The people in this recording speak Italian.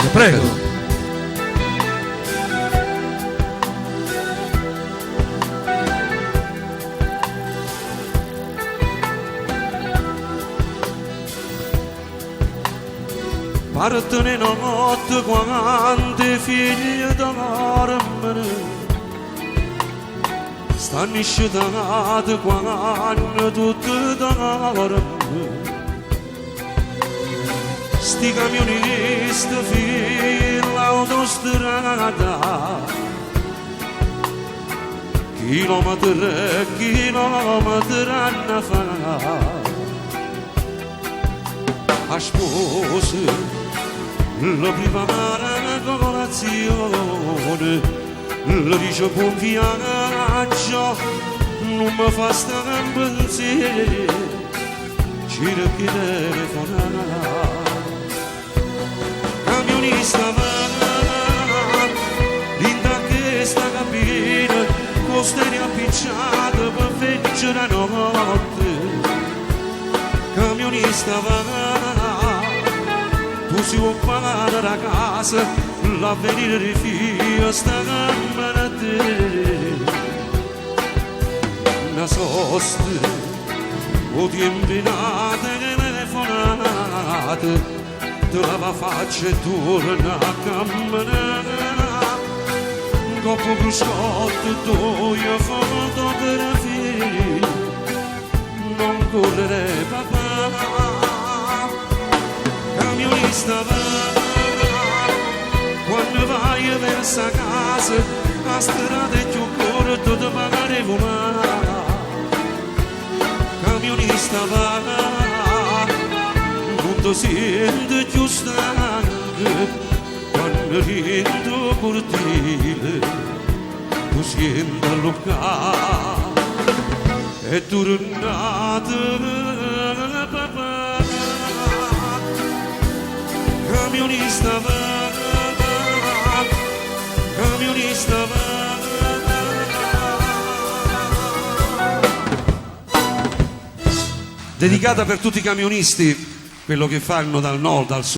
Prego, prego. Partono in notte quante figlie dormono, stanno sciutate quando tutte dormono. Sti camionisti fino all'autostrada, chilometri hanno fatto. A spose la prima colazione, lo dice buon viaggio, non mi fa stare in pensiero, ci che telefonare. Camionista va, linda che sta cabina, con stelle appicciate per veggere la notte. Camionista va, tu si occupa da casa, l'avvenire di figlio sta a te. Una sosta, o tiempinate telefonate, te la faccia e torna a camminare. Dopo cruscotto tu io fotografie, non correre papà. Camionista va, quando vai verso casa, la strada è più corta da magari volare. Camionista va, non ti senti più stanco, quando rientri al cortile, tu senti allocare. E tornate papà, camionista va, camionista va. Dedicata per tutti i camionisti, quello che fanno dal nord al sud.